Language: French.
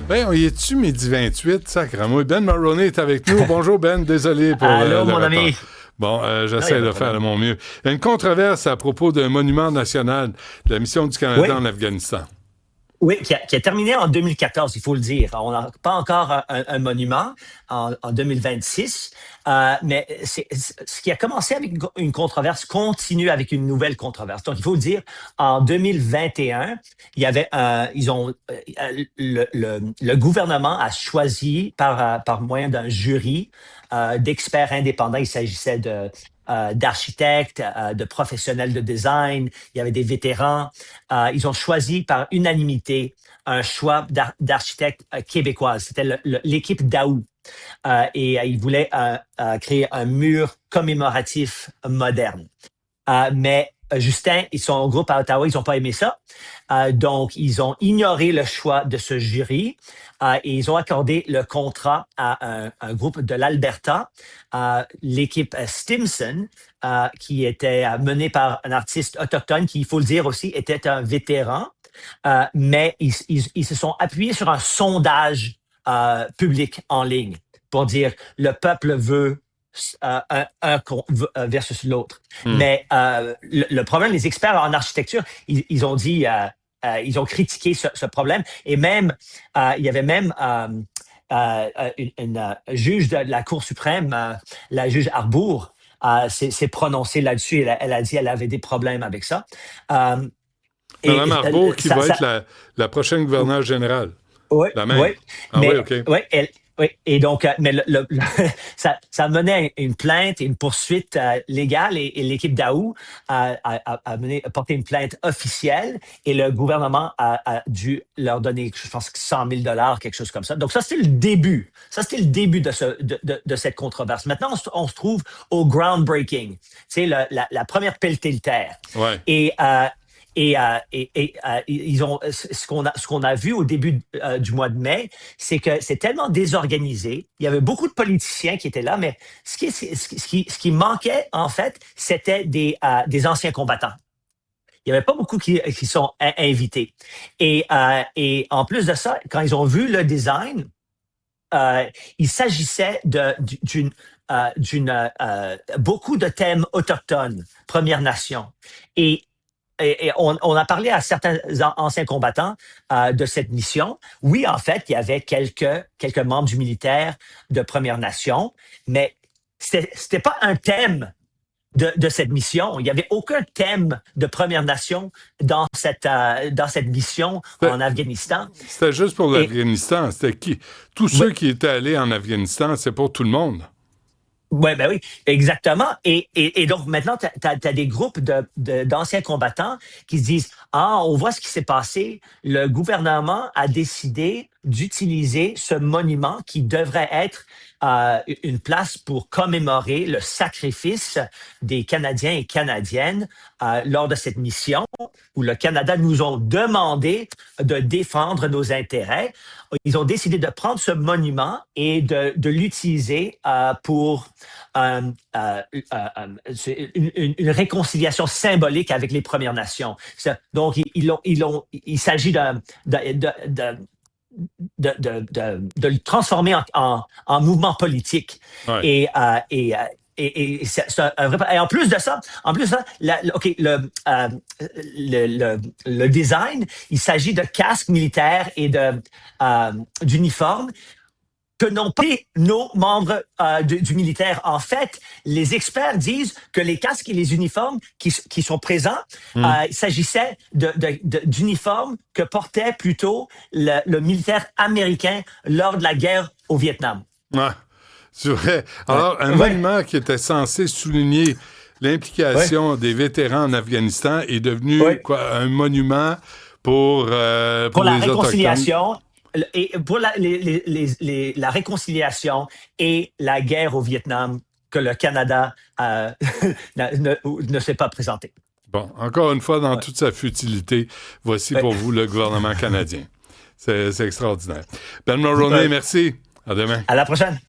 Ben, on y est-tu midi 28, sacrément. Ben Mulroney est avec nous. Bonjour Ben, désolé pour Allô, le mon retard. ami. Bon, Non, il n'y j'essaie a pas de de faire de problème. mon mieux. Il y a une controverse à propos d'un monument national de la mission du Canada Oui, en Afghanistan. oui, qui a terminé en 2014, il faut le dire. On n'a pas encore un monument en 2026, mais ce qui a commencé avec une controverse continue avec une nouvelle controverse. Donc, il faut le dire, en 2021, il y avait le gouvernement a choisi par moyen d'un jury d'experts indépendants. Il s'agissait d'architectes, de professionnels de design, il y avait des vétérans. Ils ont choisi par unanimité un choix d'architectes québécoises. C'était l'équipe Daou. Et ils voulaient créer un mur commémoratif moderne. Mais Justin et son groupe à Ottawa, ils n'ont pas aimé ça. Donc, ils ont ignoré le choix de ce jury et ils ont accordé le contrat à un groupe de l'Alberta, l'équipe Stimson, qui était menée par un artiste autochtone qui, il faut le dire aussi, était un vétéran. Mais ils se sont appuyés sur un sondage public en ligne pour dire le peuple veut versus l'autre. Hmm. Mais le problème, les experts en architecture, ils ont dit, ils ont critiqué ce problème. Et même, il y avait même une juge de la Cour suprême, la juge Arbour, s'est prononcée là-dessus. Elle a dit qu'elle avait des problèmes avec ça. Euh, Mme Arbour, qui ça, va être ça, la prochaine gouverneure générale. oui, La oui, même. Ah oui, mais OK. oui, oui, et donc, mais ça menait à une plainte, une poursuite légale, et l'équipe Daou a porté une plainte officielle, et le gouvernement a dû leur donner, je pense, 100 000 $, quelque chose comme ça. Donc ça, c'était le début. Ça, c'était le début de cette controverse. Maintenant, on se trouve au groundbreaking, tu sais, la première pelletée de terre. Ouais. Et ils ont ce qu'on a vu au début du mois de mai, c'est que c'est tellement désorganisé. Il y avait beaucoup de politiciens qui étaient là, mais ce qui manquait en fait, c'était des anciens combattants. Il n'y avait pas beaucoup qui sont invités. Et en plus de ça, quand ils ont vu le design, euh, il s'agissait beaucoup de thèmes autochtones, Premières Nations. Et et on a parlé à certains anciens combattants de cette mission. Oui, en fait, il y avait quelques membres du militaire de Première Nation, mais c'était pas un thème de cette mission. Il n'y avait aucun thème de Première Nation dans cette mission C'était en Afghanistan. c'était juste pour Et l'Afghanistan. C'était qui? Tous oui, ceux qui étaient allés en Afghanistan, c'est pour tout le monde. ouais, ben oui, exactement. Et donc maintenant, tu as des groupes d'anciens combattants qui se disent, ah, on voit ce qui s'est passé. Le gouvernement a décidé d'utiliser ce monument qui devrait être une place pour commémorer le sacrifice des Canadiens et Canadiennes lors de cette mission où le Canada nous ont demandé de défendre nos intérêts. Ils ont décidé de prendre ce monument et de l'utiliser pour c'est une réconciliation symbolique avec les Premières Nations. Donc, il s'agit de le transformer en mouvement politique. Ouais. Et, euh, et, euh, c'est un vrai. Et en plus de ça, OK, le design, il s'agit de casques militaires et d'uniformes que n'ont pas nos membres du militaire. En fait, les experts disent que les casques et les uniformes qui sont présents, Hmm. il s'agissait d'uniformes que portait plutôt le militaire américain lors de la guerre au Vietnam. Ouais. C'est vrai. Ouais, Alors, un ouais, monument qui était censé souligner ouais, l'implication des vétérans en Afghanistan est devenu ouais. quoi, un monument pour, Pour pour la les Autochtones. réconciliation, et pour la réconciliation et la guerre au Vietnam que le Canada ne s'est pas présenté. Bon, encore une fois, dans Ouais, toute sa futilité, voici ouais, pour vous le gouvernement canadien. C'est extraordinaire. Ben Mulroney, ouais. merci. À demain. À la prochaine.